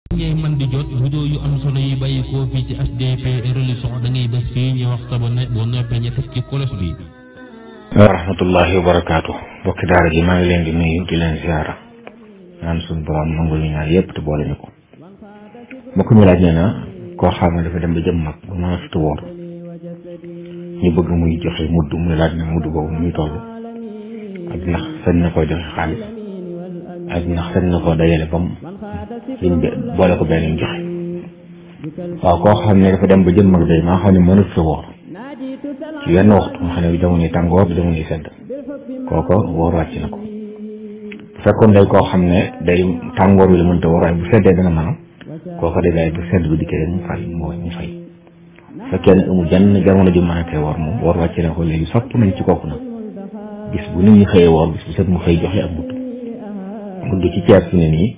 ngay man di jot vidéo yu am solo yi bàyyi ko fii ci HDP religion da ngay bés fii ñu wax sabone boo noppee ñu teg ci kolos bi. wa rahmatullahi wa barakaatu bokki daara ji maa ngi leen di nuyu di leen ziara naan suñu borom nangu ñu ñaar yëpp te boole ñu ko. mbokk mi laaj nee na koo xam ne dafa dem ba jëm mag bu mënatu woor ñu bëgg muy joxe mudd muy laaj ne mudd boobu muy toll ak ndax sañ na koo joxe xaalis ak ndax sañ na koo dajale bam liñ boole ko benn joxe. waaw koo xam ne dafa dem ba jëm mag day maa xam ne mënatu woor ci wenn waxtu nga xam ne jamonoy tàngoor bi jamonoy sedd kooko woor wàcc na ko. bu fekkoon day koo xam ne day tàngoor bi la mënta woor waaye bu seddee dana mën kooko day bàyyi bu sedd bi dikkee rek mu fay mu fay. bu fekkee ne amul jenn jamono ji mën a koy woor moom woor wàcc na ko. léegi sopp nañ ci kooku nag bis bu nit ñi xëyee woor bis bu set mu xëy joxe ak mudd ci ceeb fi ne nii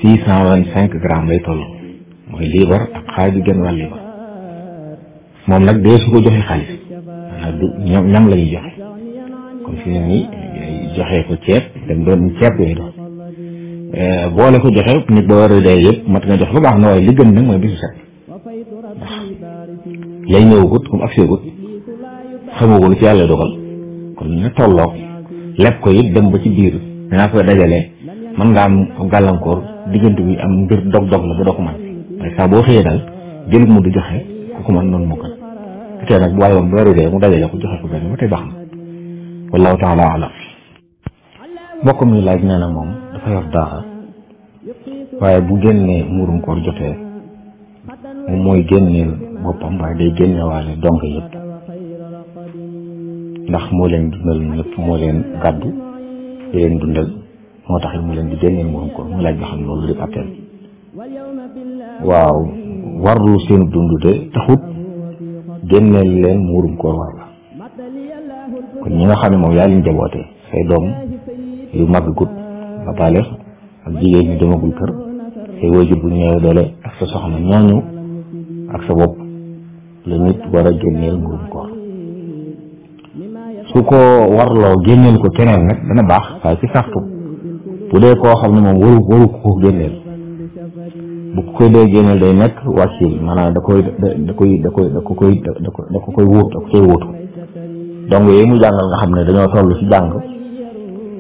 625 grammes lay toll mooy liibar ak xaaju genn wàll liibar moom nag dee su ko joxe xaalis maanaam du ñam la ñuy joxe comme fi ne nii joxe ko ceeb dem doon ceeb yooyu doon boole ko joxe nit ba war a day yëpp mat nga jox lu baax na waaye li gën nag mooy bisu set ndax lay ñëwagut comme ak seegut xamagul ci yàlla dogal kon ñu tolloog lepp ko it dem ba ci biir dinaa koy dajalee mën nga am gàllankoor diggante bi am mbir dog-dog la ba doo ko mën waaye saa boo xëyee daal jël mu di joxe ku ko mën noonu moo gën te tey nag bu waaye woon bu wér mu dajale ko joxe ko benn ba tey baax na wallahu taala alam. mbokk mi laaj nee na moom dafa yor daara waaye bu génnee muurum koor jotee moom mooy génneel boppam waaye day génnewaale donk yëpp ndax moo leen dundal ñëpp moo leen gàddu di leen dundal moo tax mu leen di génneel muurum koor mu laaj ba xam loolu lépp appel. waaw warlu seen dund de taxut génneel leen muurum koor war la kon ñi nga xam ne moom yaa leen jaboote say doom yu màgg gut ba baaleex ak jigéen ñu demagul kër say waajur bu ñëwee doole ak sa soxna ñooñu ak sa bopp la nit war a génneel muurum koor su ko warloo génneel ko keneen nag dana baax waaye ci sartu bu dee koo xam ne moom waru ko génneel bu ko koy dee génneel day nekk wàccil maanaam da ko koy wuutu donc yooyu mu jàngal nga xam ne dañoo toll ci jàng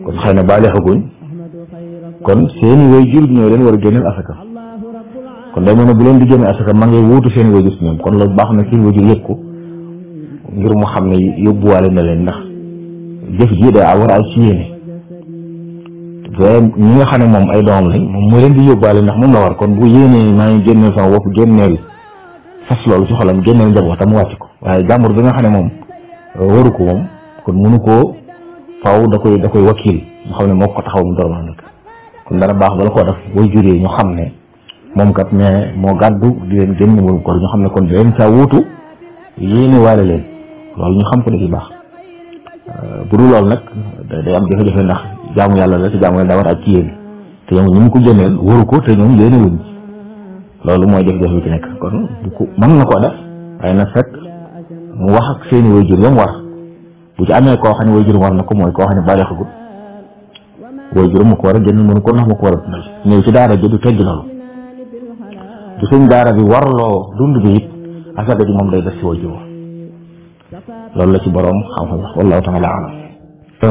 kon xëy na baaleexaguñ kon seeni waajur ñoo leen war a génneel asaka kon day mel ne bu leen di génne asaka ma ngay wuutu seeni waajur ci ñoom kon loolu baax na seen waajur yëg ko ngir mu xam ne yóbbuwaale na leen ndax jëf ji daa war a ci yéene ñi nga xam ne moom ay doom lañ moom moo leen di yóbbaale ndax moom la war kon bu yéenee maa ngi génneel sama bopp génneel fas loolu ci xolam génneel njabootam mu wàcc ko waaye jàmbur bi nga xam ne moom waru ko moom kon mënu koo faw da koy wakiil nga xam ne moo ko taxaw mu door a nekk kon dana baax bala koo def booy juree ñu xam ne moom kat mais moo gàddu di leen génn warum ko ñu xam ne kon di leen saa wuutu yéene waale leen loolu ñu xam ko da ci baax bu dul loolu nag day am jafe-jafe ndax jaamu yàlla la te jaamu yàlla daa war ak ci yéen te ñoom ñu mu ko génneel waru ko te ñoom yéene wuñ loolu mooy jafe-jafe bi ci nekk kon bu ko mën na koo def waaye nag fekk mu wax ak seeni waajur ba mu war bu ci amee koo xam ne waajur war na ko mooy koo xam ne bàyyeexagut waajur mu ko war a génn mënu ko ndax mu ko war a dundal ñëw ci daara ji du tegg loolu bu suñ daara bi warloo dund bi it asaka ji moom day def ci waajur loolu la ci boroom xam-xam wax wallahu taala alam.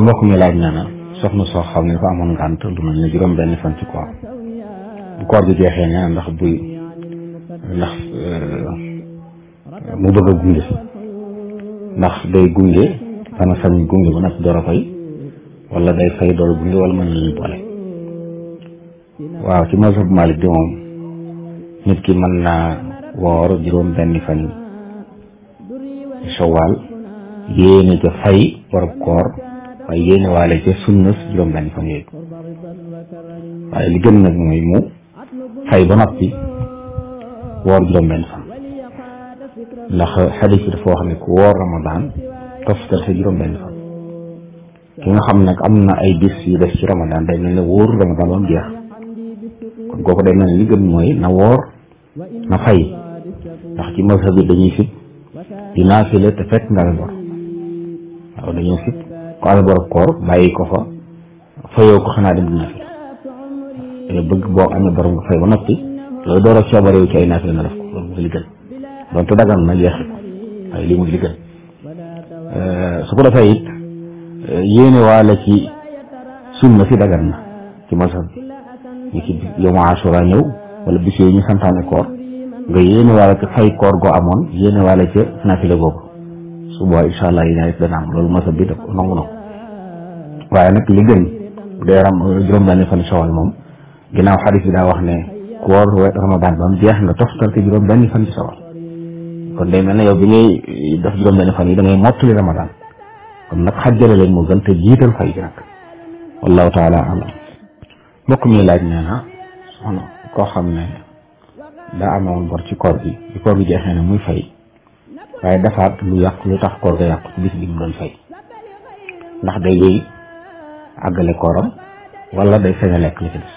mbokk mi laaj na na soxna soo xam ne dafa amoon ngànt lu mel ne juróom benn fan ci koor bu koor bi jeexee ne ndax mu bëgg a gunge ndax day gunge dana sañ gunge ba nag door a fay wala day fay door a gunge wala mën nañu boole. waaw ci mazhab Malik bi moom nit ki mën naa woor juróom benn fan Shawwal yéene ca fay warab koor waaye yéene waale ca sunna juróom benn fan yooyu waaye li gën nag mooy mu fay ba noppi woor juróom benn fan ndax xadis bi dafa wax ne ku woor Ramadan toftal sa juróom benn fan ki nga xam nag am na ay bis yu des ci Ramadan day mel ne wóoru Ramadan ba mu jeex kon kooku day mel ne li gën mooy na woor na fay ndax ci mazhab bi dañuy fit di naafile te fekk nga amee bor waaw dañoo fit ko amee bor koor bàyyi ko fa fayoo ko xanaa dem di naafile bëgg boo amee bor nga fay ba noppi loolu door a coobarewu ci ay naafila nga def ko loolu mooy li gën donte dagan na yeexi ko waaye lii mooy li gën su ko defee it yéene waale ci sunna si dagan na ci masal ñu ci yow Ashura ñëw wala bis yooyu ñu santaane koor nga yéene waale ci fay koor goo amoon yéene waale ca naafila googu su boobaa incha allah yi ñaar it dana am loolu masal bi da nangu na ko waaye nag li gën bu dee juróom-benni fan Shawwal moom ginnaaw xadis bi daa wax ne koor Ramadan ba mu jeex nga toftal te juróom-benni fan ci Shawwal kon day mel ne yow bi ngay def juróom-benni fan yi da ngay mottali Ramadan kon nag xajjale leen moo gën te jiital fay gi nag wallahu taala alam mbokk mi laaj nee na soxna koo xam ne daa amoon bor ci koor gi bi koor gi jeexee ne muy fay waaye defaat lu yàq lu tax koor ga yàqu ci bis bi mu doon fay ndax day wéy àggale kooram wala day sañ a lekk li ci des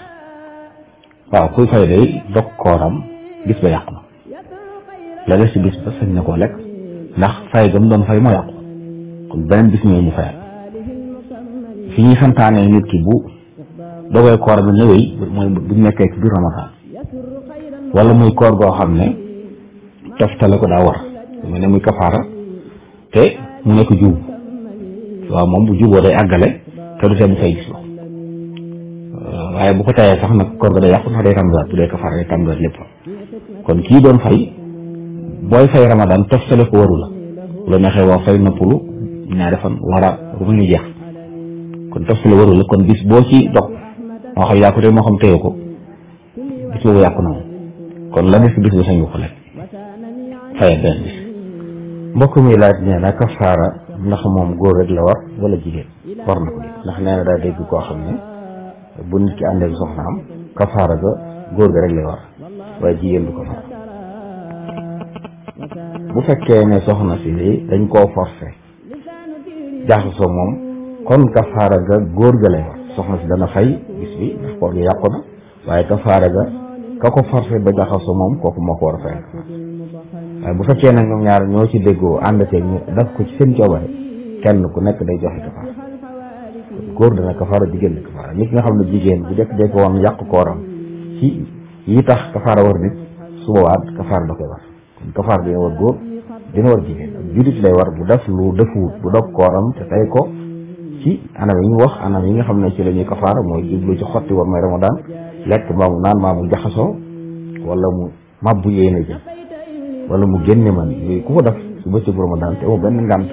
waaw kuy fay day dog kooram bis ba yàqu na la des ci bis ba sañ na koo lekk ndax fay ga mu doon fay moo yàqu kon beneen bis ñëw mu fayal fi ñuy santaane nit ki bu dogee koor bi ñëwee mooy bu nekkee ci biir Ramadan wala muy koor goo xam ne toftale ko daa war mu ne muy kafaara te mu nekk juub waaw moom bu juboo day àggale te du tee mu fay gis la waaye bu ko tayee sax nag koor ga day yàqu ndax day tàmbaliwaat bu dee kafaara day tàmbaliwaat lépp kon kii doon fay booy fay Ramadan toftale ko waru la bu la neexee waa fay noppalu ñaari fan wara bu ñu jeex kon toftale waru la kon bis boo ci dog moo xam yaa ko te moo xam téye ko bis boobu yàqu na moom kon la nekk bis ba sañ ko lekk fayal benn bis mbokk mi laaj nee na kafaara ndax moom góor rek la war wala jigéen war na ko ndax nee na daa dégg koo xam ne bu nit ki àndee soxnaam kafaara ga góor ga rek lay war waaye jigéen du ko war bu fekkee ne soxna si dañ koo forcé jaxasoo moom kon kafaara ga góor ga lay war soxna si dana fay bis bi ndax koor gi yàqu na waaye kafaara ga ka ko forcé ba jaxasoo moom kooku moo ko war a fay waaye bu fekkee nag ñoom ñaar ñoo ci déggoo àndateeg ñu def ko ci seen coobare kenn ku nekk day joxe kafaara góor dana kafaara jigéen di kafaara nit nga xam ne jigéen bu dekk dee ko woon yàq kooram ci yi tax kafaara war nit su boobaa kafaara da koy war kon kafaara dina war góor dina war jigéen ak jullit lay war bu def lu defuwut bu dog kooram te tey ko ci anam yi ñu wax anam yi nga xam ne ci la ñuy kafaara mooy jublu ci xotti war may Ramadan lekk mbaa mu naan mbaa mu jaxasoo wala mu mabbu yéene ji wala mu génne man yooyu ku ko def su bëccëgu Ramadan te amoo benn ngànt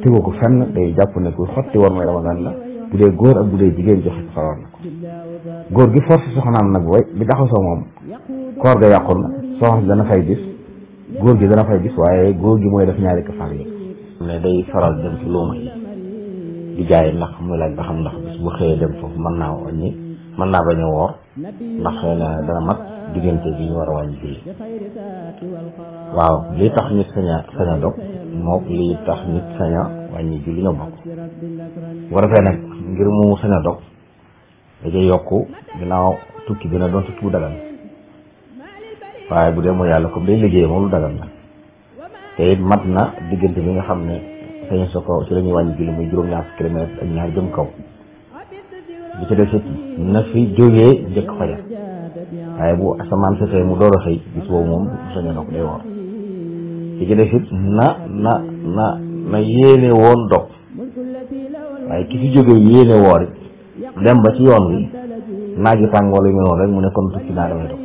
tegoo ko fenn day jàpp ne ku xotti war may Ramadan la bu dee góor ak bu dee jigéen joxe kafaara war na ko góor gi force soxnaam nag way bi jaxasoo moom koor ga yàqul na soxna si dana fay bis góor gi dana fay bis waaye góor gi mooy def ñaari kafaara yi ne day faral dem ci luuma yi di jaay ndax muy laaj ba xam ndax bis bu xëyee dem foofu mën naa wàññi mën naa bañ a woor ndax xëy na dana mat diggante bi ñu war a wàññi julli waaw lii tax nit sañ a dog mook lii tax nit sañ a wàññi julli ñoo bokk bu ko defee nag ngir mu sañ a dog da cay yokku ginnaaw tukki dina doon tukki bu dagan waaye bu dee mooy yàlla comme day liggéey moom lu dagan la te it mat na diggante bi nga xam ne sañ sa ko ci la ñuy wàññi julli muy juróom-ñaar kilomètre ak ñaar jëm kaw bi ci des it na fi jógee njëkk fajar waaye bu asamaan sefee mu door a xëy bis boobu moom du sañ a dog day woor bi ci des it na yéene woon dog waaye ki fi jógee yéene woor it dem ba ci yoon wi naaj wi tàng wala yu mel noonu rek mu ne kon tukki naa damay dog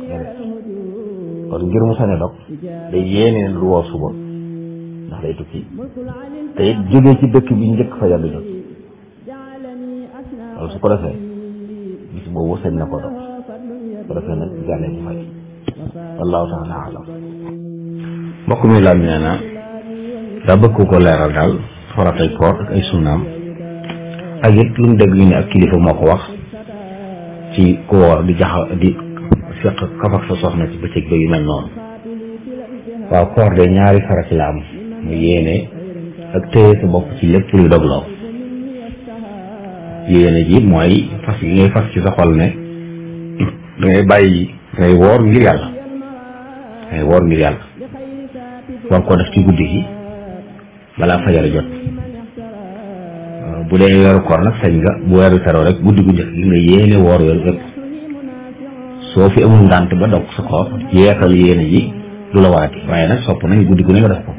kon ngir mu sañ a dog day yéene lu woor suba ndax day tukki te it jógee ci dëkk bi njëkk fajar di jot wala su ko defee bis boobu sañ na ko dog su ko defee nag jàllee ci fay wallahu taala alam mbokk mi laaj nee na daa bëgg ko leeral daal faratay koor ak ay sunnaam ak it lu mu dégg ñu ne ak kilifa moo ko wax ci ku woor di seq kaf ak sa soxna ci bëccëg ba yu mel noonu waaw koor de ñaari farati la am mu yéene ak téye sa bopp ci lépp luy dogloo yéene ji mooy fas yi ngay fas ci sa xol ne dangay bàyyi dangay woor ngir yàlla war koo def ci guddi gi balaa fajar jot bu dee weeru koor nag sañ nga bu weeru teroo rek guddi gu njëkk gi nga yéene woor weeru yëpp soo fi amul ngànt ba dog sa koor yeexal yéene ji du la warati waaye nag sopp nañ guddi gu ne nga def ko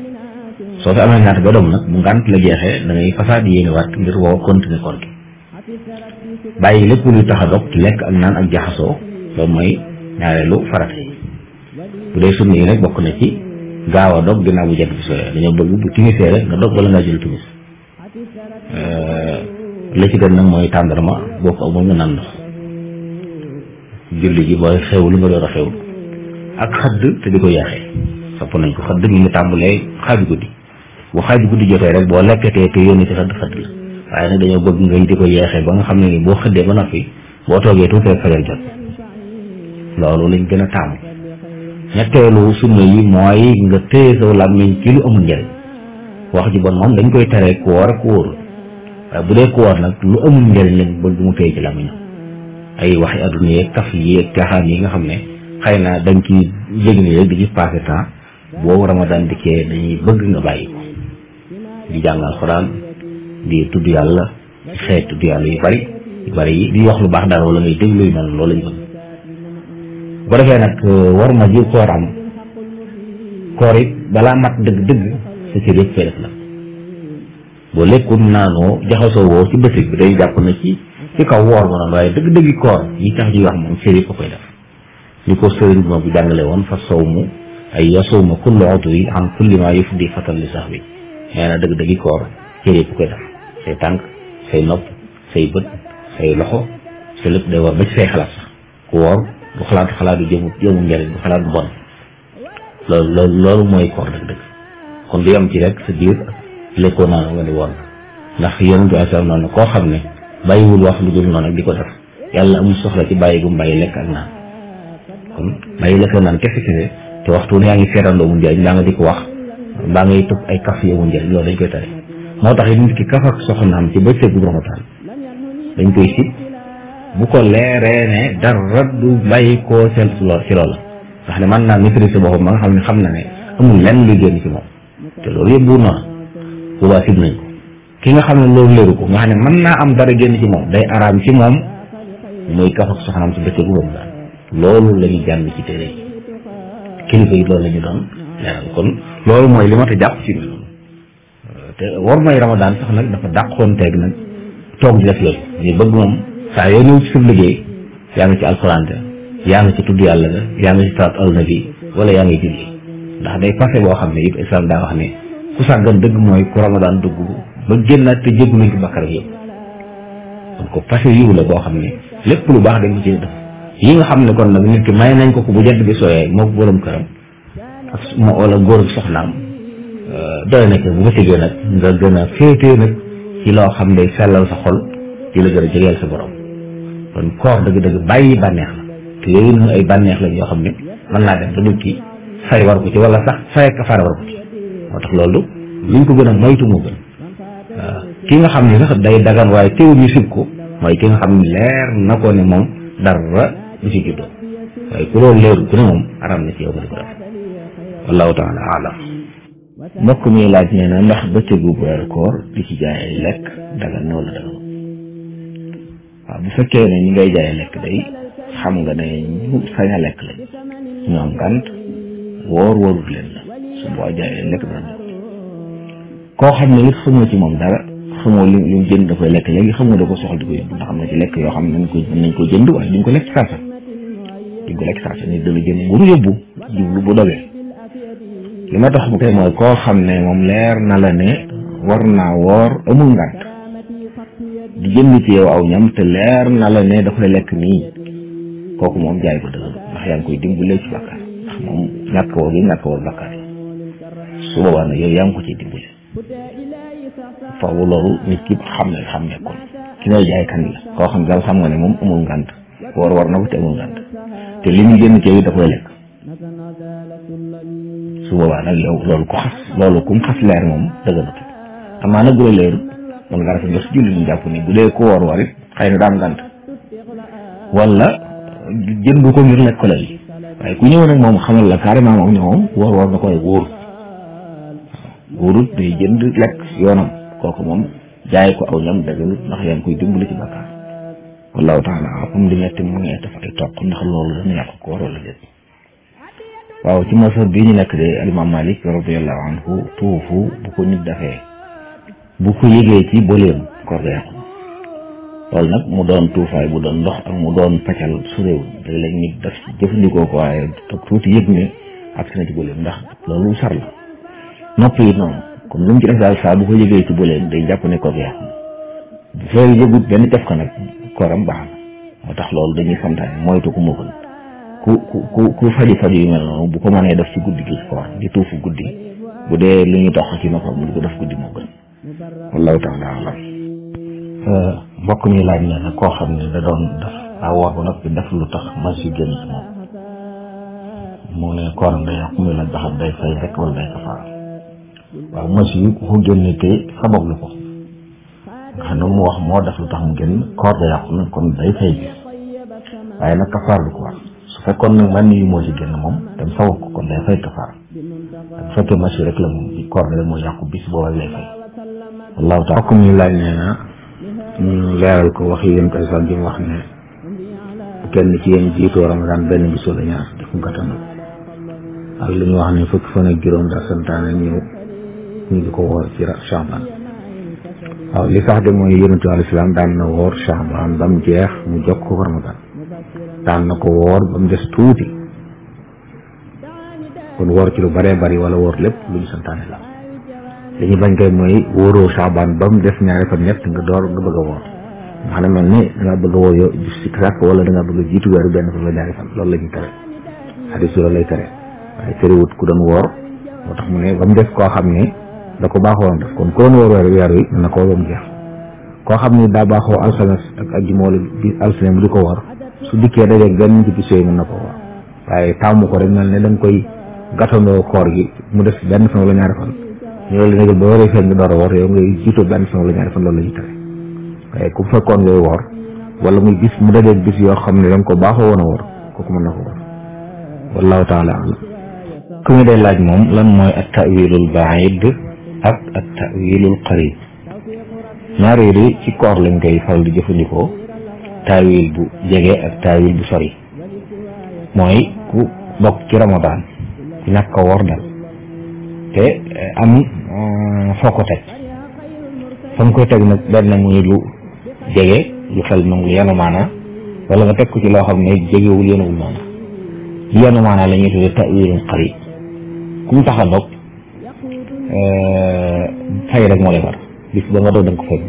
soo fi amee ngànt ba dog nag bu ngànt la jeexee da ngay fasaat yéene waat ngir woo continuer koor gi bàyyi lépp luy tax a dog lekk ak naan ak jaxasoo loolu mooy ñaareelu farata yi bu dee sunna yi nag bokk na ci gaaw a dog ginnaaw bu jant bi sooyee dañoo bëgg bu timisee rek nga dog wala ngaa jël timis la ci gën nag mooy tàndarma boo ko amul nga naan ndox julli gi booy xewlu nga door a xewlu ak xadd te di ko yeexee sopp nañ ko xadd mi ngi tàmbalee xaaju guddi bu xaaju guddi jotee rek boo lekkatee te yónni ci xadd xadd la waaye nag dañoo bëgg ngay di ko yeexee ba nga xam ne ni boo xëddee ba noppi boo toogee tuuti rek fajar jot loolu lañ gën a taamu ñetteelu sunna yi mooy nga téye sa làmmiñ ci lu amul njëriñ wax ji bon moom dañ koy tere ku woor ak ku wóorul waaye bu dee ku woor nag lu amul njëriñ lañ bëgg mu téye ci làmmiñam ay waxi adduna yeeg taf yi ak caaxaan yi nga xam ne xëy na dañ ci yëg ni rek di ci passé temps boobu ramadan dikkee dañuy bëgg nga bàyyi ko di jàng alxuraan di tudd yàlla xeet tudd yàlla yu bari yi di wax lu baax dara wala ngay déglu yu mel loolu lañ bëgg bu ko defee nag war ma ji koor am koor it balaa mat dëgg-dëgg sa cër yëpp fay def la boo lekkul naanoo jaxasoo woo ci bëccëg bi day jàpp na ci kaw woor ma noonu waaye dëgg-dëggi koor yi tax ñuy wax moom cër yëpp a koy def li ko sëriñ moom bu jàngale woon fa sawmu ay yasuma kullu udwi an kulli ma yufdi fatan li sax bi nee na dëgg-dëggi koor cër yëpp koy def say tànk say nopp say bët say loxo sa lépp day war ba ci say xalaat sax ku woor bu xalaatu jëmu njëriñ bu xalaat bu bon loolu mooy koor dëgg-dëgg kon du yam ci rek sa biir lekkoo naanu nga di woon ndax yonentu asalaam noonu koo xam ne bàyyiwul wax lu dul noonu ak di ko def yàlla amul soxla ci bàyyi gum bàyyi lekk ak naan kon bàyyi lekk ak naan kese te waxtu ne yaa ngi seetandoo mu njëriñ daa nga di ko wax mbaa ngay tëb ay kaf yi amul njëriñ loolu dañ koy tere moo tax it nit ki kaf ak soxnaam ci bëccëgu Ramadan dañ koy sib bu ko leeree ne dara du bàyyi koo seen ci loolu ndax ne mën naa maîtriser boppam ba nga xam ne xam na ne amul lenn luy génn ci moom te loolu yëpp bu noonu boobaa sib nañ ko ki nga xam ne loolu léeru ko nga xam ne mën naa am dara génn ci moom day araam ci moom muy kaf ak soxnaam ci bëccëgu Ramadan loolu la ñu jàng ci téere yi kilifa yi loolu la ñu doon leeral kon loolu mooy li ma ta jàpp ci biir te war may Ramadan sax nag dafa dàqoon teeg nag toog di def yooyu mais bëgg moom saa yoo ñëw ci sa liggéey yaa ngi ci alxuraan yaa ngi ci tudd yàlla ga yaa ngi ci salaat al nabi wala yaa ngi julli ndax day passé boo xam ne yëpp islam daa wax ne ku sàggan dëgg mooy ku Ramadan dugg ba génnaat te jéggu nañ ci bakkar yëpp kon ko passé yiw la boo xam ne lépp lu baax dañ ko ci def yi nga xam ne kon nag nit ki may nañ ko bu jant bi sooyee moo borom këram ak wala góor ak soxnaam doy na ko bu ko tegee nag nga gën a féetee nag ci loo xam ne sellal sa xol ci la gën a jegeel sa borom kon koor dëgg-dëgg bàyyi bànneex la te yooyu noonu ay bànneex lañ yoo xam ne mën naa def ba nit ki fay war ko ci wala sax fay ak kafaara war ko ci moo tax loolu luñ ko gën a moytu moo gën waaw ki nga xam ne sax day dagan waaye teewul ñu sib ko mooy ki nga xam ne leer na ko ne moom dara du ci juddoo waaye ku loolu leerul ku ne moom aram na ci yow nga di ko def wallahu taala alam mbokk mi laaj nee na ndax bëccëgu weeru koor di ci jaay ay lekk dagan na wala dagan waaw bu fekkee ne ñi ngay jaay lekk day xam nga ne ñu sañ a lekk lañ ñoom gànt wóorul leen la su boo jaayee lekk dana koo xam ne it xamoo ci moom dara xamoo li mu jënd da koy lekk léegi xamoo da ko soxla di ko yóbbu ndax xam na ci lekk yoo xam ne nañ ko jënd waaye duñ ko lekk saasa nit dana jënd bu mu yóbbu jublu bu dogee li ma tax mu koy mooy koo xam ne moom leer na la ne war naa woor amul ngànt di jënd ci yow aw ñam te leer na la ne da koy lekk nii kooku moom jaay ko dëgg ndax yaa ngi koy dimbalee ci bàkkaar ndax moom ñàkk woor bàkkaar yi su boobaa nag yow yaa ngi ko ciy dimbale foofu loolu nit ki xam ne kon ki ngay jaay kan la koo xam ne daal xam nga ne moom amul ngànt war na ko te amul ngànt te li muy génn ci yow da koy lekk su boobaa nag yow loolu kum xas leer moom dëgganut amaa nag bu la leerut man nga rafet nga si julli ñu jàpp ni bu dee ku woor it xëy na daam ngànt wala jënd ko ngir lekk ko la li waaye ku ñëw nag moom xamal la carrément moom ne moom woor na koy wóorut day jënd lekk yoonam kooku moom jaay ko aw ñam dëgganut ndax yaa ngi koy dimbali ci bàkkaar wallahu taala am di metti mu ngi def ay toq ndax loolu dana yàq koor wala déet. waaw ci masar bii ñu nekk de alimam Malik radiyallahu anhu tuufu bu ko nit dafee bu ko yëgee ci bëleem koor ga yàqu loolu nag mu doon tuufaay bu doon ndox ak mu doon paccal su réew day lañ nit daf jëfandikoo ko waaye toog tuuti yëg ne ak si na ci bëleem ndax loolu sar la nopp yi noonu comme lu mu ci def daal saa bu ko yëgee ci bëleem day jàpp ne koor ga yàqu bu fee yëgut benn def ko nag kooram baax na moo tax loolu dañuy santaane moytu ko moo gën ku faju yu mel noonu bu ko mënee def ci guddi gi koor di tuufu guddi bu dee li ñuy dox ci noppam mu di ko def guddi moo gën wallahu taala alam. mbokk mi laaj ne nag koo xam ne da doon def woor ba noppi def lu tax mas yu génn ci moom mu ne kooram day yàqu muy laaj ba xam day fay rek wala day kafaara. waaw mas yu ku ko génne te sabab lu ko nga xam ne mu wax moo def lu tax mu génn koor da yàqu na kon day fay bis waaye nag kafaar du ko war su fekkoon nag man yu moo ci génn moom dem sabab ko kon day fay kafaara bu fekkee mas yu rek la moom bi koor da mooy yàqu bis boobu lay fay wallahu taala. mbokk mi laaj nee na ñu leeral ko wax yéen koy sax bi mu wax ne bu kenn ci yéen jiitoo Ramadan benn bis wala ñaar def mu gàttandu ak li ñu wax ne fukki fan ak juróom daa santaane ñu di ko woor ci Sha'ban. waaw li sax de mooy yonent bi alayhi salaam daan na woor Sha'ban ba mu jeex mu jokk ko Ramadan daan na ko woor ba mu des tuuti kon woor ci lu bëree bëri wala woor lépp lu ñu santaane la. li ñu bañ koy mooy wóoroo Sha'ban ba mu def ñaari fan ñett nga bëgg a woor nga xam ne mel ni da nga bëgg a woor yow si sàkk wala da nga bëgg a jiitu weeru benn fan la ñaari fan loolu la ñuy tere xadis loolu lay tere waaye terewut ku doon woor moo tax mu ne ba mu def koo xam ne da ko baaxoon def kon ku doon woor weer wi na ko ba mu jeex koo xam ne daa baaxoo alxames ak ajjuma wala bi altine mu di ko woor su dikkee dajeeg benn ci bis yooyu mën na ko woor waaye tàmmu ko rek mel ne da nga koy gàttandoo koor gi mu def benn fan wala ñaari fan loolu la ba waree feeñ nga door a woor yow ngay jiitoo benn fan wala ñaari fan loolu la ñuy tere waaye ku fekkoon ngay woor wala muy gis mu dajeeg bis yoo xam ne da nga ko baaxoo woon a woor kooku mën na ko woor wallahu taala alam. ku ñu dee laaj moom lan mooy at ta'wilul ba'id ak at ta'wilul qarib ñaar yi ci koor lañ koy faral di jëfandikoo ta'wil bu jege ak ta'wil bu sori mooy ku bokk ci Ramadan ku ñàkk a woor dal te am foo ko teg fa nga koy teg nag benn muy lu jege lu xel nangu yenu maana wala nga teg ko ci loo xam ne jegewul yenuwul maana li yenu maana la ñuy tuddee ta'wilul qarib ku mu tax a dog fay rek moo lay war bis ba nga dog da nga ko fay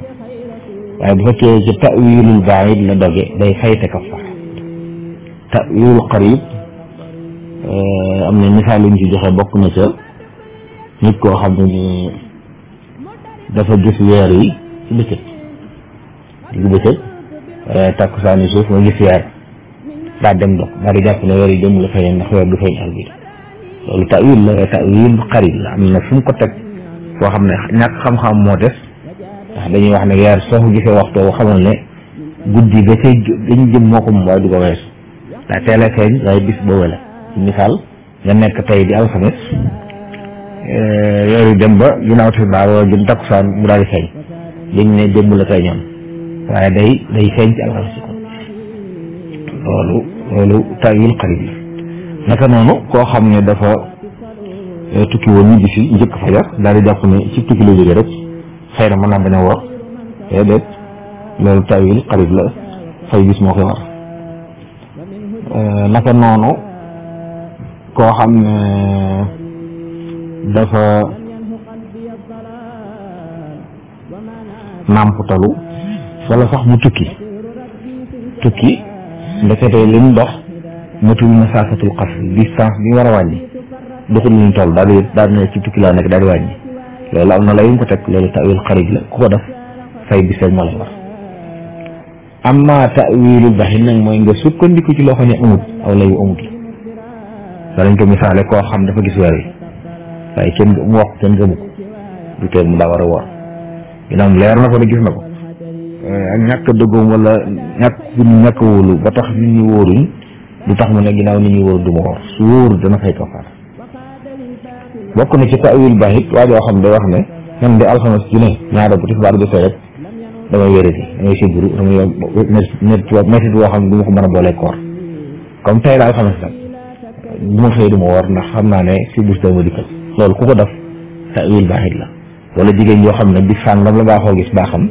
waaye bu fekkee ci ta'wilul ba'id la doge day fay te kafaara ta'wilul qarib am na misaal yuñ ci joxe bokk na ca nit koo xam ne ni dafa gis weer yi ci bëccëg diggu bëccëg takkusaani suuf nga gis weer daa dem dog daa di jàpp ne weer yi dem la feeñ ndax weer du feeñ albi loolu ta'wil la ta'wil qarib la am na fu mu ko teg foo xam ne ñàkk xam-xam moo des ndax dañuy wax ne weer soo ko gisee waxtu boo xamal ne guddi ga cay dañu jëm moo ko moom waaye du ko weesu daa teel a feeñ waaye bis boobu la ci misaal nga nekk tey di alxames weer yi dem ba ginnaaw tisbaar wala jëm takkusaan mu daal di feeñ dañ ne démb la feeñoon waaye day feeñ ci alxames si kon loolu ta'wil qarib la naka noonu koo xam ne dafa tukki woon ñu bisi njëkk fajar daal di jàpp ne ci tukki la jóge rek xëy na mën naa bañ a woor déedéet loolu ta'wil qarib la fay bis moo koy war naka noonu koo xam ne dafa nàmputalu wala sax mu tukki ndekete li mu dox matul masaafatul qasr distance bi war a wàññi doxul ñu toll daal di ci tukki laa nekk daal di wàññi loolu am na la yu ko teg loolu ta'wil qarib la ku ko def fay bis rek moo lay war amma ta'wilul ba'id nag mooy nga sukkandiku ci loo xam ne amut aw layu amut la danañ ko misaale koo xam dafa gis weer wi waaye kenn mu wax kenn gëmu ko du teel mu daa war a woor ginnaaw leer na ko ne gis na ko ak ñàkk dëggoom wala ñàkk wóolu ba tax nit ñi wóoruñ du tax mu ne ginnaaw nit ñi wóoru du ma woor su wóoru dana fay kafaar bokk na ci ta'wil ba'id waa joo xam day wax ne man de alxames ji ne ñaara bu tisbaar jotee rek damay wéradi damay siburu damay métti boo xam ne du ma ko mën a boolee koor comme tey laa xamante nag bu ma xëy du ma woor ndax xam naa ne si bés dama dikkal loolu ku ko def ta'wil baaxit la. wala jigéen yoo xam ne bi sàngam la baaxoo gis baaxam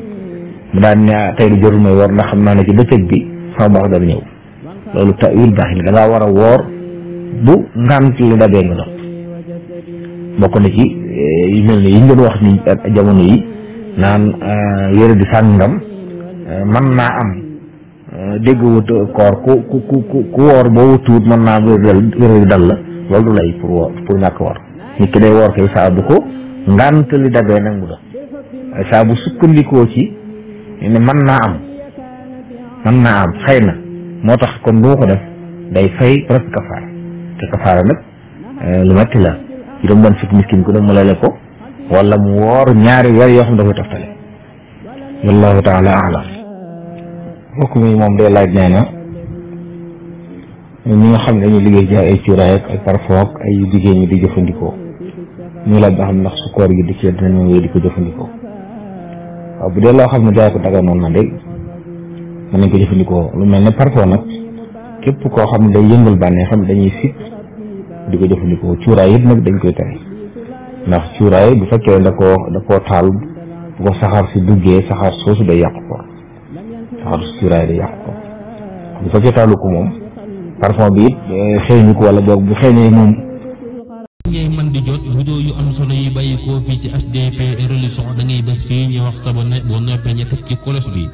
mu daan ne tey du jotul may woor ndax xam naa ne ci bëccëg bi sama baax dana ñëw loolu ta'wil baaxit la da ngaa war a woor bu ngant li dabee nga dox bokk na ci yu mel ne yi ñu doon wax ni jamono yi naan wéra di sàngam mën naa am dégg wut koor ku woor boo wutuwut mën naa wéra di dal la loolu du lay pour ñàkk woor nit ki day woor kay saa bu ko ngant li dabee nag mu dox saa bu sukkandikoo ci ne mën naa am xëy na moo tax kon du ma ko def day fay presque kafaara te kafaara nag lu metti la juróom benn fukki miskin ku ne mu lele ko wala mu woor ñaari weer yoo xam ne dafay toftale wallahu taala alam mbokk mi moom day laaj nee na ñi nga xam ne dañuy liggéey jaay ay cuuraay ak ay parfum ak ay jigéen ñi di jëfandikoo ñu laaj ba xam ndax su koor gi di ci dinañu wéy di ko jëfandikoo waaw bu dee loo xam ne jaay ko daga noonu na de mën nañ ko jëfandikoo lu mel ne parfum nag képp koo xam ne day yëngal bànnee xam dañuy sit di ko jëfandikoo cuuraay yëpp nag dañ koy tere ndax cuuraay bu fekkee da koo taal bu ko saxaar si duggee saxaar soosu day yàqu ko saxaar si cuuraay day yàqu ko bu fekkee taalu ko moom parfum bi it xëyñu ko wala boog bu xëyñee moom ngay man di jot vidéo yu am solo yi bàyyi koo fii ci HDP Religion da ngay bés fii ñu wax sabone boo noppee ñu teg ci cloche bi